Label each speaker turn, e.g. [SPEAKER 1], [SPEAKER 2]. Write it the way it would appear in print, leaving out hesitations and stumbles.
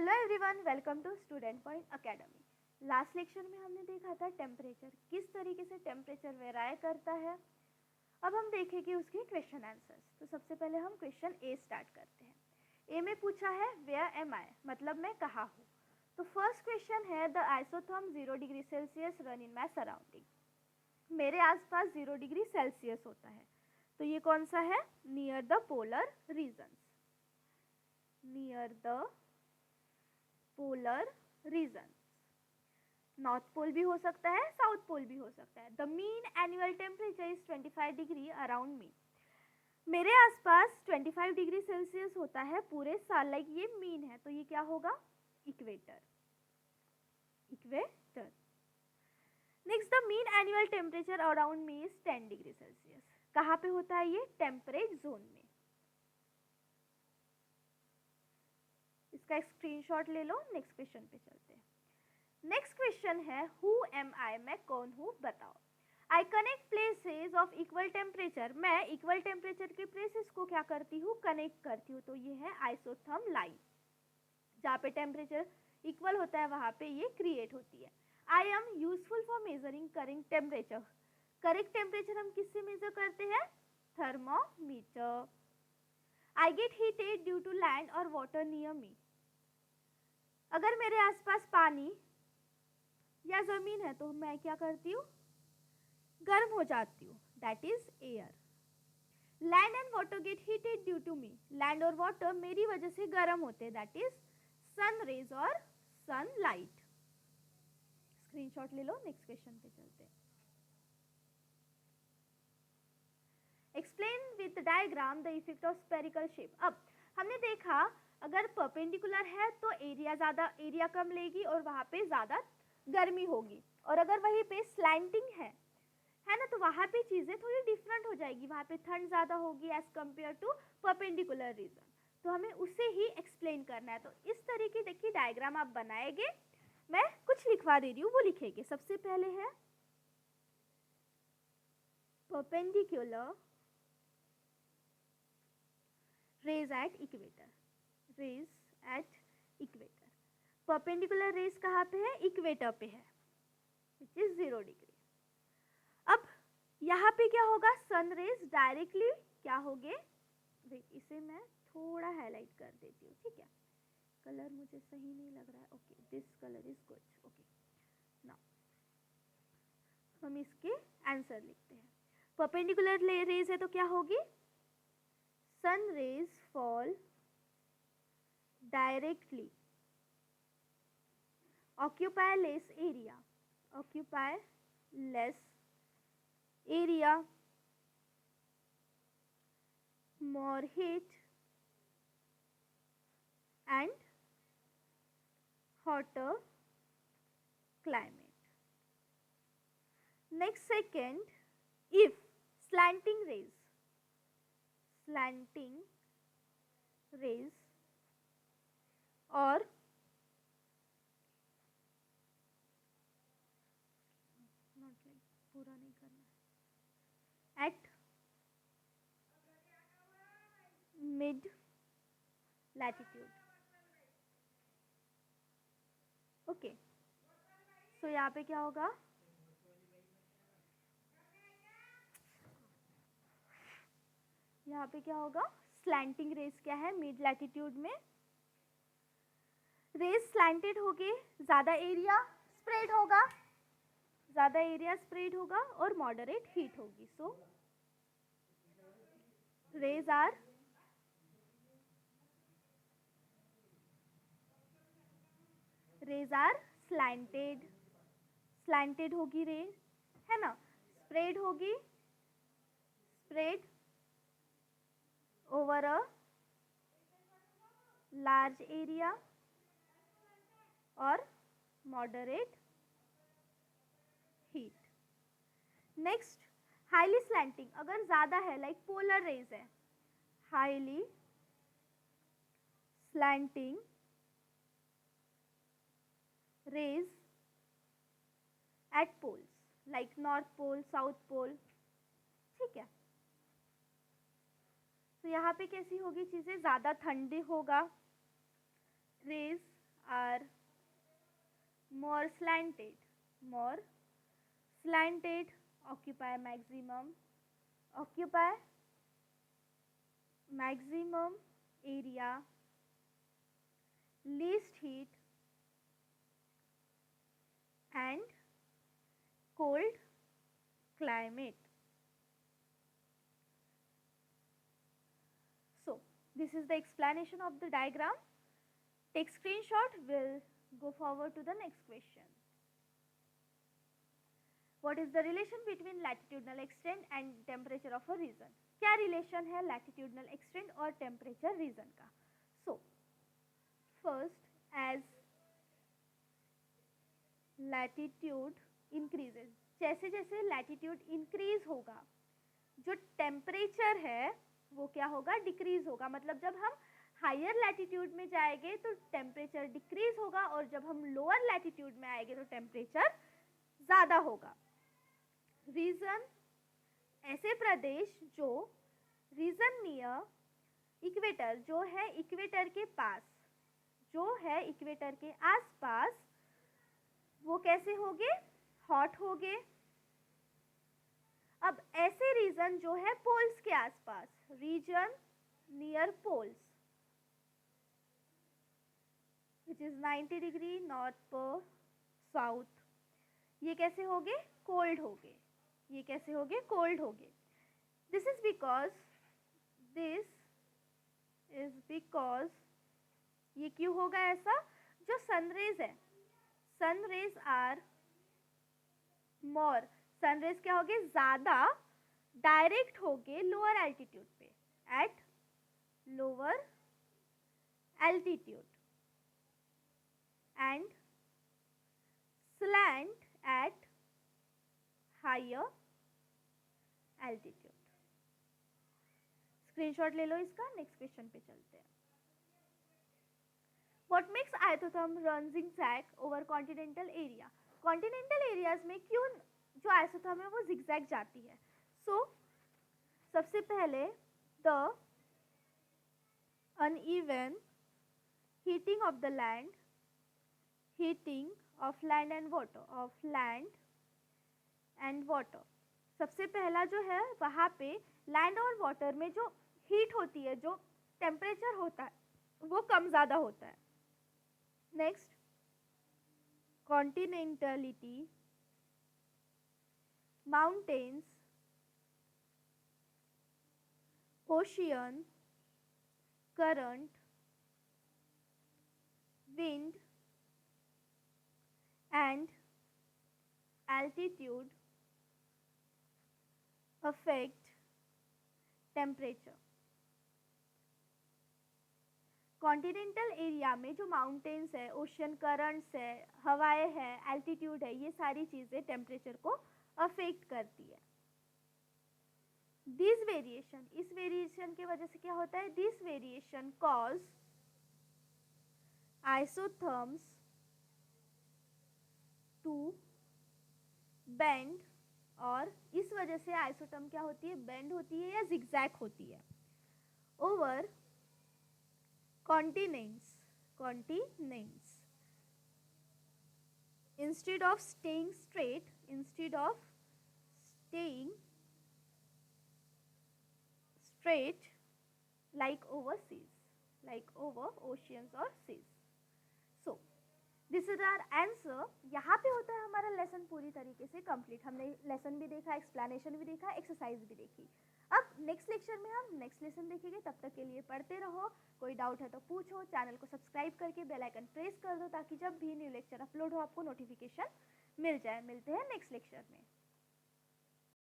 [SPEAKER 1] Hello everyone, welcome to student point academy. Last lecture में हमने देखा था टेम्परेचर किस तरीके से टेम्परेचर वेराई करता है। अब हम देखेंगे उसके क्वेश्चन आंसर्स। तो सबसे पहले हम क्वेश्चन ए स्टार्ट करते हैं। ए में पूछा है वेयर एम आई, मतलब मैं कहाँ हूँ। तो फर्स्ट क्वेश्चन है the isotherm 0 degree Celsius run in my surrounding. मेरे आसपास 0 डिग्री सेल्सियस होता है। तो ये कौन सा है? Near the polar regions, near the polar region. North pole भी हो सकता है, साउथ पोल भी हो सकता है। The mean annual temperature is 25 degree around me. मेरे आसपास 25 डिग्री सेल्सियस होता है पूरे साल, लाइक ये मीन है, तो ये क्या होगा? Equator, equator. Next, the mean annual temperature around me is 10 degree Celsius. कहाँ पे होता है ये? टेम्परेट जोन में। इसका स्क्रीनशॉट ले लो। नेक्स्ट क्वेश्चन पे चलते हैं। नेक्स्ट क्वेश्चन है हु एम आई, मैं कौन हूँ बताओ। I connect places of equal temperature, मैं इक्वल टेम्परेचर के प्लेसेस को क्या करती हूँ? कनेक्ट करती हूँ। तो ये है आइसोथर्म लाइन, जहाँ पे टेम्परेचर इक्वल होता है वहाँ पे ये क्रिएट होती है। I am useful for measuring correct temperature. Correct temperature हम किससे मेजर करते हैं? Thermometer. I get heated due to land और वाटर नियर मी। अगर मेरे आसपास पानी या जमीन है तो मैं क्या करती हूँ? गर्म हो जाती हूँ, that is air. Land and water get heated due to me. Land और वाटर मेरी वजह से गर्म होते हैं, दैट इज सन रेज और सनलाइट। स्क्रीनशॉट ले लो। नेक्स्ट क्वेश्चन पे चलते हैं। Explain with diagram the effect of spherical shape. अब हमने देखा अगर परपेंडिकुलर है तो एरिया कम लेगी और वहां पे ज्यादा गर्मी होगी, और अगर वहीं पे स्लैंटिंग है ना, तो वहां पे चीजें थोड़ी डिफरेंट हो जाएगी। वहां पे ठंड ज्यादा होगी as compare to perpendicular region. तो हमें उसे ही एक्सप्लेन करना है। तो इस तरीके देखिए डायग्राम आप बनाएंगे, मैं कुछ लिखवा दे रही हूँ, वो लिखेंगे। सबसे पहले है perpendicular rays at equator, rays at equator. Perpendicular rays कहाँ पे है? इक्वेटर पे है, विच इज 0 डिग्री। अब यहाँ पे क्या होगा? सन रेज डायरेक्टली क्या होंगे? इसे मैं थोड़ा हाईलाइट कर देती हूँ, ठीक है? कलर मुझे सही नहीं लग रहा है। Okay, this colour is good. Okay, now हम इसके आंसर लिखते हैं। परपेंडिकुलर रेज है तो क्या होगी? Sun rays fall directly, occupy less area, occupy less area, more heat and hotter climate. Next, second, if slanting rays or पूरा नहीं करना है, at mid latitude. ओके, सो यहाँ पे क्या होगा? यहाँ पे क्या होगा? स्लैंटिंग रेज क्या है? मिड लैटिट्यूड में रेज स्लैंटेड होगी, ज्यादा एरिया स्प्रेड होगा और मॉडरेट हीट होगी। सो रेज आर स्लैंटेड होगी रेज, है ना? स्प्रेड होगी, spread over a large area और moderate heat. Next, highly slanting, अगर ज्यादा है, लाइक पोलर रेज है, highly slanting rays at poles, like North Pole, South Pole, ठीक है? तो यहाँ पे कैसी होगी चीजें? ज्यादा ठंडी होगा, raise are more slanted, occupy maximum area, least heat and cold climate. So this is the explanation of the diagram. Take screenshot. We'll go forward to the next question. What is the relation between latitudinal extent and temperature of a region? क्या relation है latitudinal extent और temperature region का? So first, as latitude increases, जैसे जैसे latitude increase होगा, जो temperature है वो क्या होगा? डिक्रीज होगा. मतलब जब हम हायर लैटिट्यूड में जाएंगे तो टेम्परेचर डिक्रीज होगा और जब हम लोअर लैटिट्यूड में आएंगे तो टेम्परेचर ज़्यादा होगा. रीजन, ऐसे प्रदेश जो रीजन नियर इक्वेटर, जो है इक्वेटर के पास, जो है इक्वेटर के आसपास, वो कैसे होंगे? हॉट होंगे. अब ऐसे रीजन जो है पोल्स के आसपास, region near poles which is 90 degree north पर साउथ, ये कैसे होंगे? कोल्ड होंगे. ये कैसे होंगे? कोल्ड होंगे. दिस इज बिकॉज ये क्यों होगा ऐसा? जो सनरेज है, सनरेज आर मोर, सनरेज क्या होगे? ज़्यादा डायरेक्ट होगे लोअर एल्टीट्यूड पे, at lower altitude, and slant at higher altitude. Screenshot ले लो इसका. नेक्स्ट क्वेश्चन पे चलते हैं. What makes isotherm run zigzag over continental area? Continental areas में क्यों जो आइसोथर्म है वो जिगजैग जाती है? सबसे पहले the uneven heating of the land, heating of land and water. सबसे पहला जो है वहाँ पे लैंड और वाटर में जो हीट होती है, जो टेम्परेचर होता है, वो कम ज़्यादा होता है. Next, continentality, mountains, ocean, current, wind and altitude affect temperature. Continental area में जो माउंटेन्स है, ओशन करंट्स है, हवाएं है, एल्टीट्यूड है, ये सारी चीज़ें टेम्परेचर को अफेक्ट करती है. दिस वेरिएशन, इस वेरिएशन की वजह से क्या होता है? This variation cause isotherms to bend, और इस वजह से आइसोथर्म क्या होती है? बेंड होती है या जिगजैग होती है. Over continents instead of staying straight like over oceans or seas. So this is our answer. यहाँ पे होता है हमारा लेसन पूरी तरीके से कंप्लीट. हमने लेसन भी देखा, एक्सप्लेनेशन भी देखा, एक्सरसाइज भी देखी. अब नेक्स्ट लेक्चर में हम नेक्स्ट लेसन देखेंगे. तब तक के लिए पढ़ते रहो. कोई डाउट है तो पूछो. चैनल को सब्सक्राइब करके बेल आइकन प्रेस कर दो ताकि जब भी न्यू लेक्चर अपलोड हो आपको नोटिफिकेशन मिल जाए. मिलते हैं नेक्स्ट लेक्चर में.